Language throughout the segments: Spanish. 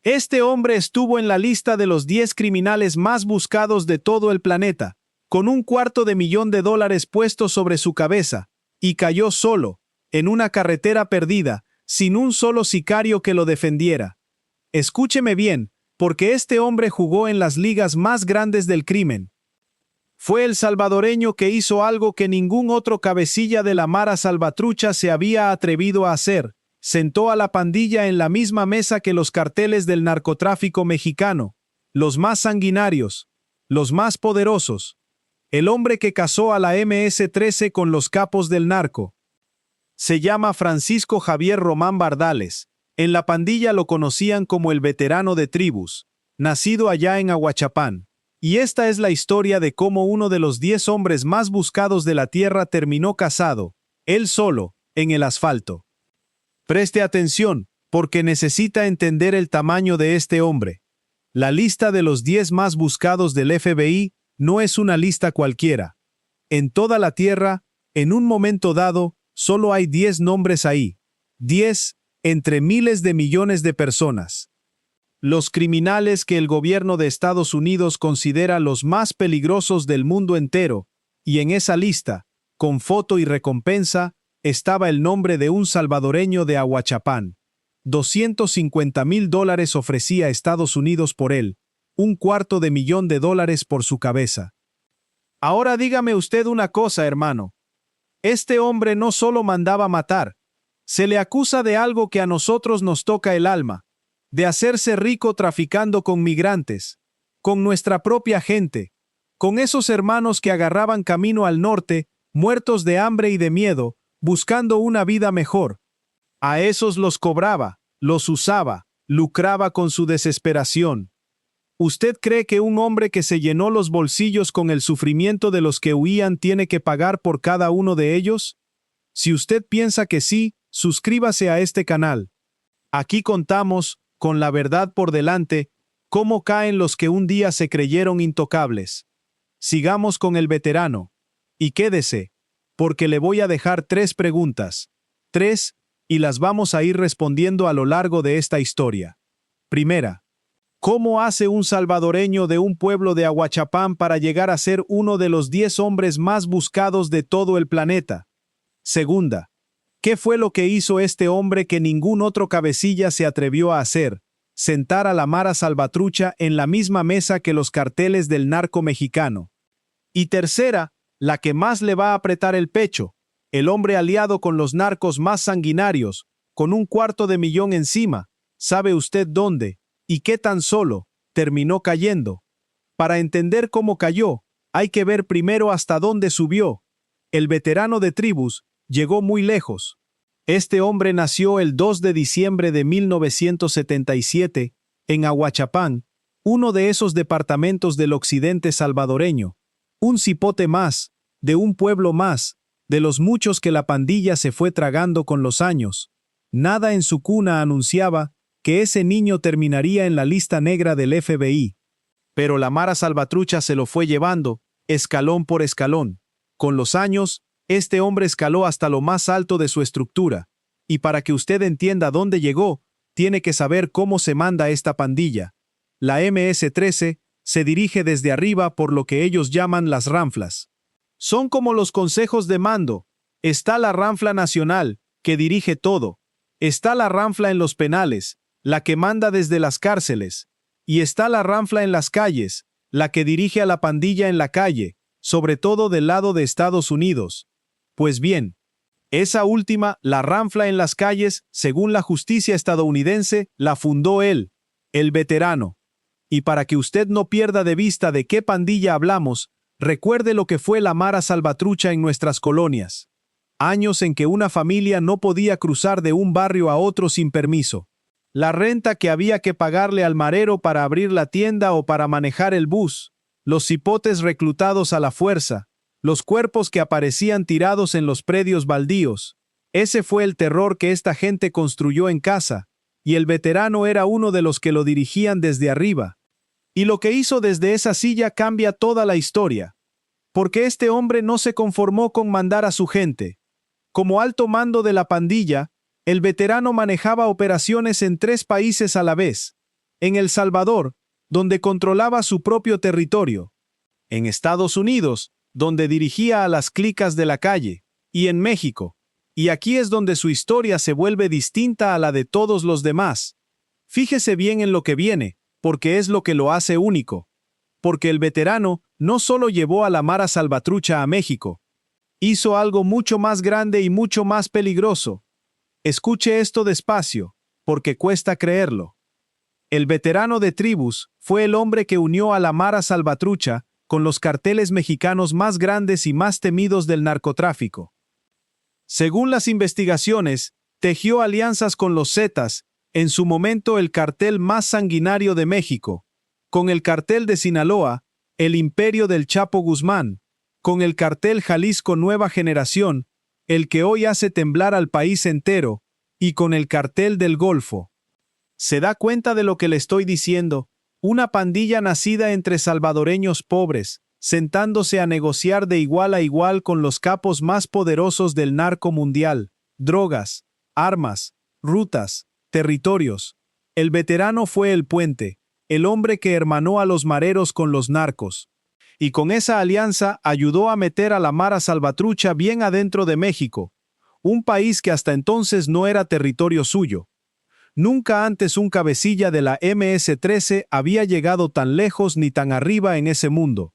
Este hombre estuvo en la lista de los 10 criminales más buscados de todo el planeta, con $250,000 puesto sobre su cabeza, y cayó solo, en una carretera perdida, sin un solo sicario que lo defendiera. Escúcheme bien, porque este hombre jugó en las ligas más grandes del crimen. Fue el salvadoreño que hizo algo que ningún otro cabecilla de la Mara Salvatrucha se había atrevido a hacer. Sentó a la pandilla en la misma mesa que los carteles del narcotráfico mexicano, los más sanguinarios, los más poderosos. El hombre que casó a la MS-13 con los capos del narco. Se llama Francisco Javier Román Bardales. En la pandilla lo conocían como el veterano de tribus, nacido allá en Ahuachapán. Y esta es la historia de cómo uno de los 10 hombres más buscados de la tierra terminó casado, él solo, en el asfalto. Preste atención, porque necesita entender el tamaño de este hombre. La lista de los 10 más buscados del FBI no es una lista cualquiera. En toda la tierra, en un momento dado, solo hay 10 nombres ahí. 10 entre miles de millones de personas. Los criminales que el gobierno de Estados Unidos considera los más peligrosos del mundo entero, y en esa lista, con foto y recompensa, estaba el nombre de un salvadoreño de Ahuachapán. $250,000 ofrecía Estados Unidos por él, $250,000 por su cabeza. Ahora dígame usted una cosa, hermano. Este hombre no solo mandaba matar, se le acusa de algo que a nosotros nos toca el alma, de hacerse rico traficando con migrantes, con nuestra propia gente, con esos hermanos que agarraban camino al norte, muertos de hambre y de miedo, buscando una vida mejor. A esos los cobraba, los usaba, lucraba con su desesperación. ¿Usted cree que un hombre que se llenó los bolsillos con el sufrimiento de los que huían tiene que pagar por cada uno de ellos? Si usted piensa que sí, suscríbase a este canal. Aquí contamos, con la verdad por delante, cómo caen los que un día se creyeron intocables. Sigamos con el veterano. Y quédese, porque le voy a dejar 3 preguntas. 3, y las vamos a ir respondiendo a lo largo de esta historia. Primera, ¿cómo hace un salvadoreño de un pueblo de Ahuachapán para llegar a ser uno de los 10 hombres más buscados de todo el planeta? Segunda, ¿qué fue lo que hizo este hombre que ningún otro cabecilla se atrevió a hacer? Sentar a la Mara Salvatrucha en la misma mesa que los carteles del narco mexicano. Y tercera, la que más le va a apretar el pecho, el hombre aliado con los narcos más sanguinarios, con $250,000 encima, ¿sabe usted dónde y qué tan solo terminó cayendo? Para entender cómo cayó, hay que ver primero hasta dónde subió. El veterano de tribus llegó muy lejos. Este hombre nació el 2 de diciembre de 1977 en Ahuachapán, uno de esos departamentos del occidente salvadoreño. Un cipote más, de un pueblo más, de los muchos que la pandilla se fue tragando con los años. Nada en su cuna anunciaba que ese niño terminaría en la lista negra del FBI. Pero la Mara Salvatrucha se lo fue llevando, escalón por escalón. Con los años, este hombre escaló hasta lo más alto de su estructura. Y para que usted entienda dónde llegó, tiene que saber cómo se manda esta pandilla. La MS-13 se dirige desde arriba por lo que ellos llaman las ranflas. Son como los consejos de mando. Está la ranfla nacional, que dirige todo. Está la ranfla en los penales, la que manda desde las cárceles. Y está la ranfla en las calles, la que dirige a la pandilla en la calle, sobre todo del lado de Estados Unidos. Pues bien, esa última, la ranfla en las calles, según la justicia estadounidense, la fundó él, el veterano. Y para que usted no pierda de vista de qué pandilla hablamos, recuerde lo que fue la Mara Salvatrucha en nuestras colonias. Años en que una familia no podía cruzar de un barrio a otro sin permiso. La renta que había que pagarle al marero para abrir la tienda o para manejar el bus. Los cipotes reclutados a la fuerza. Los cuerpos que aparecían tirados en los predios baldíos. Ese fue el terror que esta gente construyó en casa. Y el veterano era uno de los que lo dirigían desde arriba. Y lo que hizo desde esa silla cambia toda la historia. Porque este hombre no se conformó con mandar a su gente. Como alto mando de la pandilla, el veterano manejaba operaciones en 3 países a la vez. En El Salvador, donde controlaba su propio territorio. En Estados Unidos, donde dirigía a las clicas de la calle. Y en México. Y aquí es donde su historia se vuelve distinta a la de todos los demás. Fíjese bien en lo que viene, porque es lo que lo hace único. Porque el veterano no solo llevó a la Mara Salvatrucha a México, hizo algo mucho más grande y mucho más peligroso. Escuche esto despacio, porque cuesta creerlo. El veterano de Tribus fue el hombre que unió a la Mara Salvatrucha con los carteles mexicanos más grandes y más temidos del narcotráfico. Según las investigaciones, tejió alianzas con los Zetas, en su momento el cartel más sanguinario de México, con el cartel de Sinaloa, el imperio del Chapo Guzmán, con el cartel Jalisco Nueva Generación, el que hoy hace temblar al país entero, y con el cartel del Golfo. ¿Se da cuenta de lo que le estoy diciendo? Una pandilla nacida entre salvadoreños pobres, sentándose a negociar de igual a igual con los capos más poderosos del narco mundial, drogas, armas, rutas, territorios. El veterano fue el puente, el hombre que hermanó a los mareros con los narcos. Y con esa alianza ayudó a meter a la Mara Salvatrucha bien adentro de México, un país que hasta entonces no era territorio suyo. Nunca antes un cabecilla de la MS-13 había llegado tan lejos ni tan arriba en ese mundo.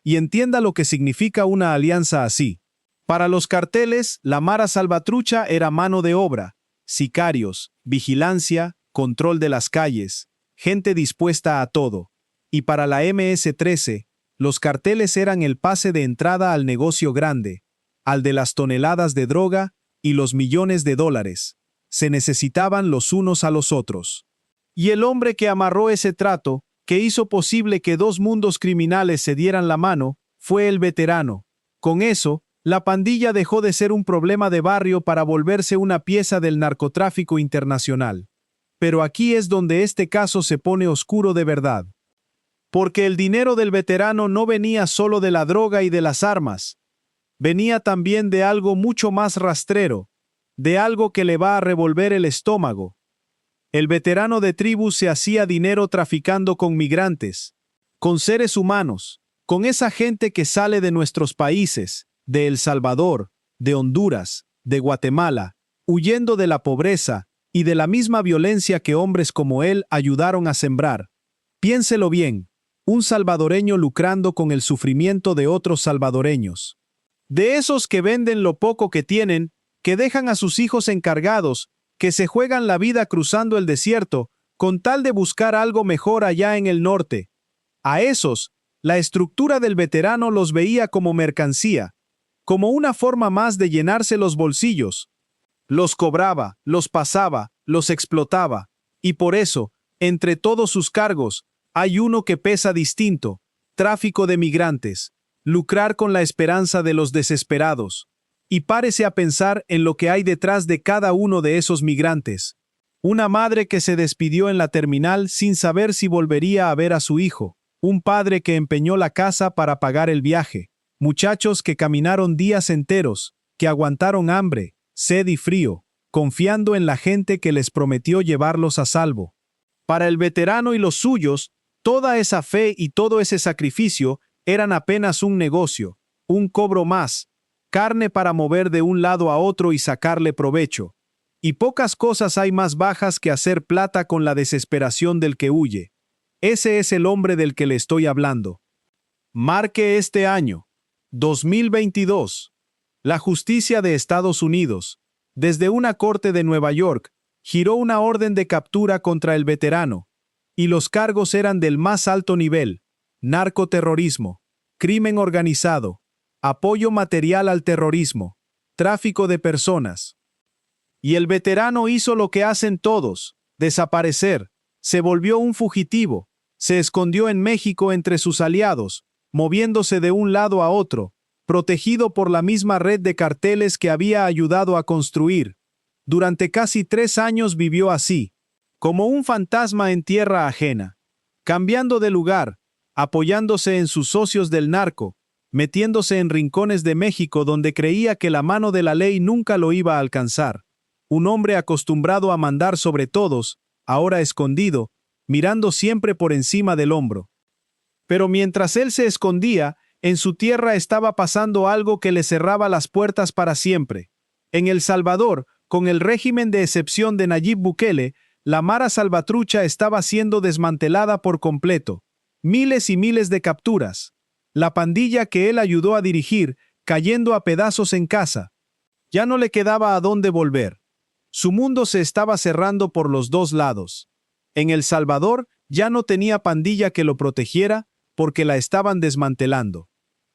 Y entienda lo que significa una alianza así. Para los carteles, la Mara Salvatrucha era mano de obra, sicarios, vigilancia, control de las calles, gente dispuesta a todo. Y para la MS-13, los carteles eran el pase de entrada al negocio grande, al de las toneladas de droga y los millones de dólares. Se necesitaban los unos a los otros. Y el hombre que amarró ese trato, que hizo posible que dos mundos criminales se dieran la mano, fue el veterano. Con eso, la pandilla dejó de ser un problema de barrio para volverse una pieza del narcotráfico internacional. Pero aquí es donde este caso se pone oscuro de verdad. Porque el dinero del veterano no venía solo de la droga y de las armas. Venía también de algo mucho más rastrero, de algo que le va a revolver el estómago. El veterano de Tribus se hacía dinero traficando con migrantes, con seres humanos, con esa gente que sale de nuestros países, de El Salvador, de Honduras, de Guatemala, huyendo de la pobreza y de la misma violencia que hombres como él ayudaron a sembrar. Piénselo bien, un salvadoreño lucrando con el sufrimiento de otros salvadoreños. De esos que venden lo poco que tienen, que dejan a sus hijos encargados, que se juegan la vida cruzando el desierto, con tal de buscar algo mejor allá en el norte. A esos, la estructura del veterano los veía como mercancía, como una forma más de llenarse los bolsillos. Los cobraba, los pasaba, los explotaba, y por eso, entre todos sus cargos, hay uno que pesa distinto: tráfico de migrantes, lucrar con la esperanza de los desesperados. Y párese a pensar en lo que hay detrás de cada uno de esos migrantes. Una madre que se despidió en la terminal sin saber si volvería a ver a su hijo. Un padre que empeñó la casa para pagar el viaje. Muchachos que caminaron días enteros, que aguantaron hambre, sed y frío, confiando en la gente que les prometió llevarlos a salvo. Para el veterano y los suyos, toda esa fe y todo ese sacrificio eran apenas un negocio, un cobro más, carne para mover de un lado a otro y sacarle provecho. Y pocas cosas hay más bajas que hacer plata con la desesperación del que huye. Ese es el hombre del que le estoy hablando. Marque este año, 2022. La justicia de Estados Unidos, desde una corte de Nueva York, giró una orden de captura contra el veterano, y los cargos eran del más alto nivel: narcoterrorismo, crimen organizado, apoyo material al terrorismo, tráfico de personas. Y el veterano hizo lo que hacen todos: desaparecer. Se volvió un fugitivo, se escondió en México entre sus aliados, moviéndose de un lado a otro, protegido por la misma red de carteles que había ayudado a construir. Durante casi 3 años vivió así, como un fantasma en tierra ajena, cambiando de lugar, apoyándose en sus socios del narco, metiéndose en rincones de México donde creía que la mano de la ley nunca lo iba a alcanzar. Un hombre acostumbrado a mandar sobre todos, ahora escondido, mirando siempre por encima del hombro. Pero mientras él se escondía, en su tierra estaba pasando algo que le cerraba las puertas para siempre. En El Salvador, con el régimen de excepción de Nayib Bukele, la Mara Salvatrucha estaba siendo desmantelada por completo. Miles y miles de capturas. La pandilla que él ayudó a dirigir, cayendo a pedazos en casa. Ya no le quedaba a dónde volver. Su mundo se estaba cerrando por los dos lados. En El Salvador ya no tenía pandilla que lo protegiera porque la estaban desmantelando.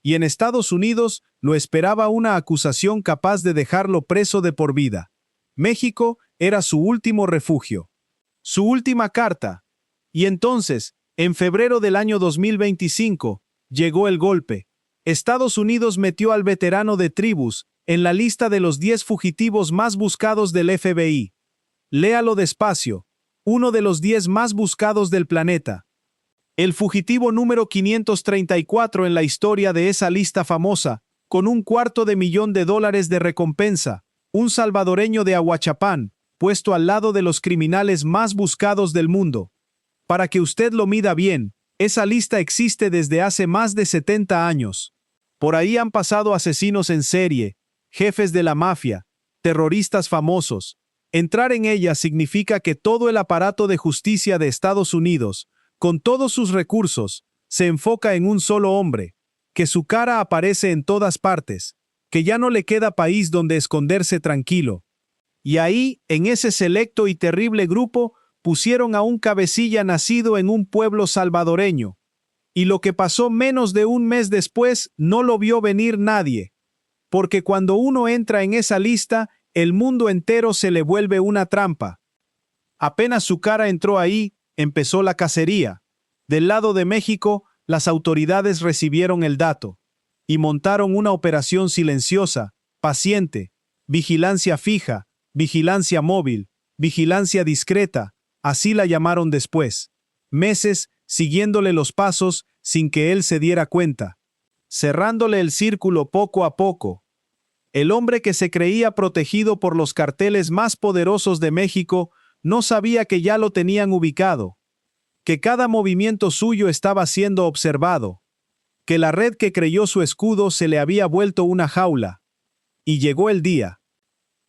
Y en Estados Unidos lo esperaba una acusación capaz de dejarlo preso de por vida. México era su último refugio. Su última carta. Y entonces, en febrero del año 2025, llegó el golpe. Estados Unidos metió al veterano de Tribus en la lista de los 10 fugitivos más buscados del FBI. Léalo despacio. Uno de los 10 más buscados del planeta. El fugitivo número 534 en la historia de esa lista famosa, con $250,000 de recompensa, un salvadoreño de Ahuachapán, puesto al lado de los criminales más buscados del mundo. Para que usted lo mida bien, esa lista existe desde hace más de 70 años. Por ahí han pasado asesinos en serie, jefes de la mafia, terroristas famosos. Entrar en ella significa que todo el aparato de justicia de Estados Unidos, con todos sus recursos, se enfoca en un solo hombre, que su cara aparece en todas partes, que ya no le queda país donde esconderse tranquilo. Y ahí, en ese selecto y terrible grupo, pusieron a un cabecilla nacido en un pueblo salvadoreño. Y lo que pasó menos de un mes después no lo vio venir nadie. Porque cuando uno entra en esa lista, el mundo entero se le vuelve una trampa. Apenas su cara entró ahí, empezó la cacería. Del lado de México, las autoridades recibieron el dato y montaron una operación silenciosa, paciente, vigilancia fija, vigilancia móvil, vigilancia discreta, así la llamaron después. Meses siguiéndole los pasos sin que él se diera cuenta, cerrándole el círculo poco a poco. El hombre que se creía protegido por los carteles más poderosos de México no sabía que ya lo tenían ubicado, que cada movimiento suyo estaba siendo observado, que la red que creyó su escudo se le había vuelto una jaula. Y llegó el día.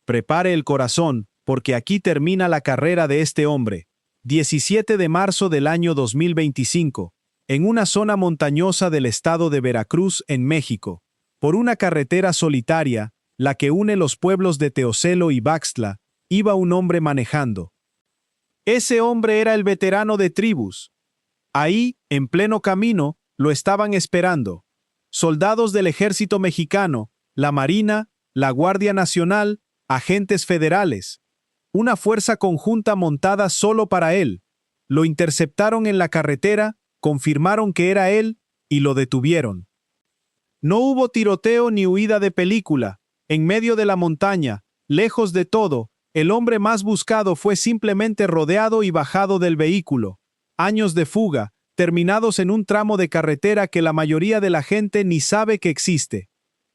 Prepare el corazón, porque aquí termina la carrera de este hombre. 17 de marzo del año 2025, en una zona montañosa del estado de Veracruz, en México, por una carretera solitaria, la que une los pueblos de Teocelo y Baxtla, iba un hombre manejando. Ese hombre era el veterano de Tribus. Ahí, en pleno camino, lo estaban esperando. Soldados del ejército mexicano, la Marina, la Guardia Nacional, agentes federales. Una fuerza conjunta montada solo para él. Lo interceptaron en la carretera, confirmaron que era él y lo detuvieron. No hubo tiroteo ni huida de película. En medio de la montaña, lejos de todo, el hombre más buscado fue simplemente rodeado y bajado del vehículo. Años de fuga, terminados en un tramo de carretera que la mayoría de la gente ni sabe que existe.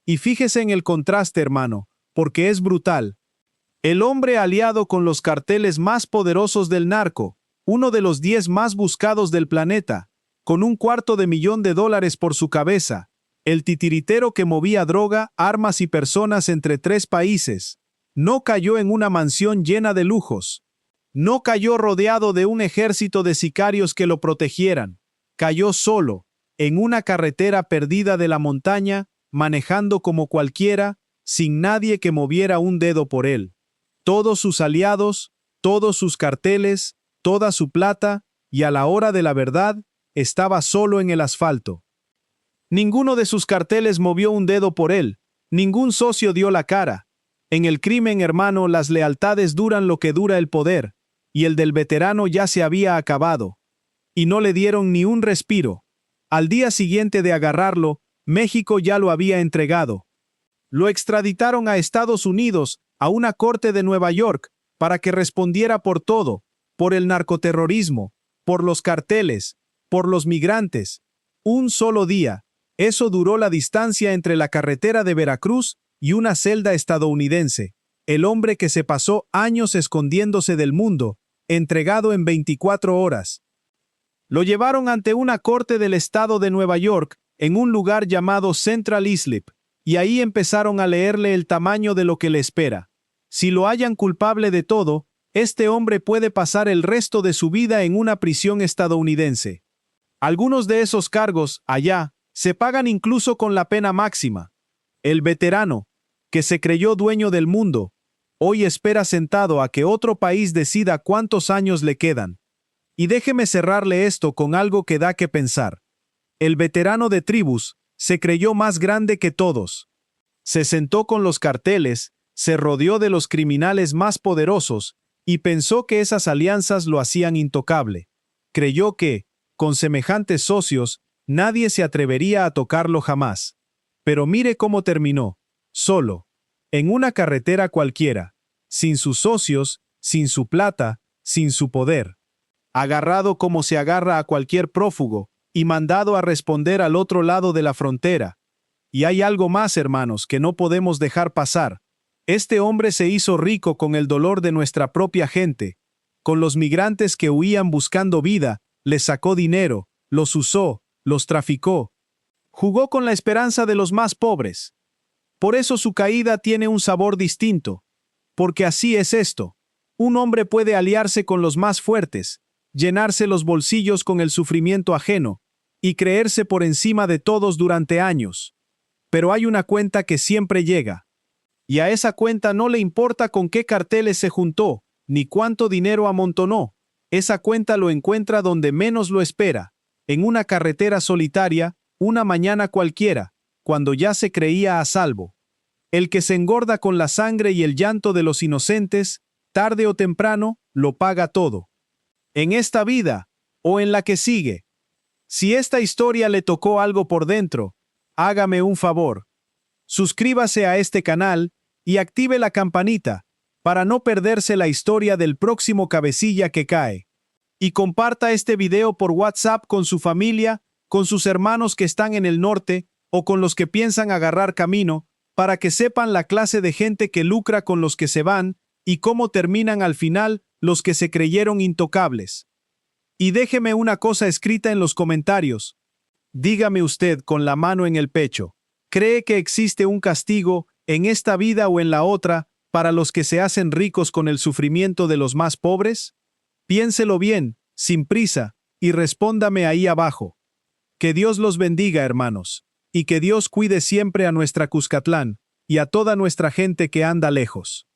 Y fíjese en el contraste, hermano, porque es brutal. El hombre aliado con los carteles más poderosos del narco, uno de los 10 más buscados del planeta, con $250,000 por su cabeza, el titiritero que movía droga, armas y personas entre 3 países, no cayó en una mansión llena de lujos. No cayó rodeado de un ejército de sicarios que lo protegieran. Cayó solo, en una carretera perdida de la montaña, manejando como cualquiera, sin nadie que moviera un dedo por él. Todos sus aliados, todos sus carteles, toda su plata, y a la hora de la verdad, estaba solo en el asfalto. Ninguno de sus carteles movió un dedo por él, ningún socio dio la cara. En el crimen, hermano, las lealtades duran lo que dura el poder, y el del veterano ya se había acabado. Y no le dieron ni un respiro. Al día siguiente de agarrarlo, México ya lo había entregado. Lo extraditaron a Estados Unidos, a una corte de Nueva York, para que respondiera por todo, por el narcoterrorismo, por los carteles, por los migrantes. Un solo día. Eso duró la distancia entre la carretera de Veracruz y una celda estadounidense. El hombre que se pasó años escondiéndose del mundo, entregado en 24 horas. Lo llevaron ante una corte del estado de Nueva York, en un lugar llamado Central Islip, y ahí empezaron a leerle el tamaño de lo que le espera. Si lo hallan culpable de todo, este hombre puede pasar el resto de su vida en una prisión estadounidense. Algunos de esos cargos, allá, se pagan incluso con la pena máxima. El veterano, que se creyó dueño del mundo, hoy espera sentado a que otro país decida cuántos años le quedan. Y déjeme cerrarle esto con algo que da que pensar. El veterano de tribus se creyó más grande que todos. Se sentó con los carteles, se rodeó de los criminales más poderosos y pensó que esas alianzas lo hacían intocable. Creyó que, con semejantes socios, nadie se atrevería a tocarlo jamás. Pero mire cómo terminó, solo, en una carretera cualquiera, sin sus socios, sin su plata, sin su poder. Agarrado como se agarra a cualquier prófugo y mandado a responder al otro lado de la frontera. Y hay algo más, hermanos, que no podemos dejar pasar. Este hombre se hizo rico con el dolor de nuestra propia gente. Con los migrantes que huían buscando vida, les sacó dinero, los usó, los traficó. Jugó con la esperanza de los más pobres. Por eso su caída tiene un sabor distinto. Porque así es esto. Un hombre puede aliarse con los más fuertes, llenarse los bolsillos con el sufrimiento ajeno, y creerse por encima de todos durante años. Pero hay una cuenta que siempre llega. Y a esa cuenta no le importa con qué carteles se juntó, ni cuánto dinero amontonó. Esa cuenta lo encuentra donde menos lo espera, en una carretera solitaria, una mañana cualquiera, cuando ya se creía a salvo. El que se engorda con la sangre y el llanto de los inocentes, tarde o temprano, lo paga todo. En esta vida, o en la que sigue. Si esta historia le tocó algo por dentro, hágame un favor. Suscríbase a este canal y active la campanita para no perderse la historia del próximo cabecilla que cae. Y comparta este video por WhatsApp con su familia, con sus hermanos que están en el norte o con los que piensan agarrar camino, para que sepan la clase de gente que lucra con los que se van y cómo terminan al final los que se creyeron intocables. Y déjeme una cosa escrita en los comentarios. Dígame usted con la mano en el pecho, ¿cree que existe un castigo en esta vida o en la otra para los que se hacen ricos con el sufrimiento de los más pobres? Piénselo bien, sin prisa, y respóndame ahí abajo. Que Dios los bendiga, hermanos, y que Dios cuide siempre a nuestra Cuscatlán y a toda nuestra gente que anda lejos.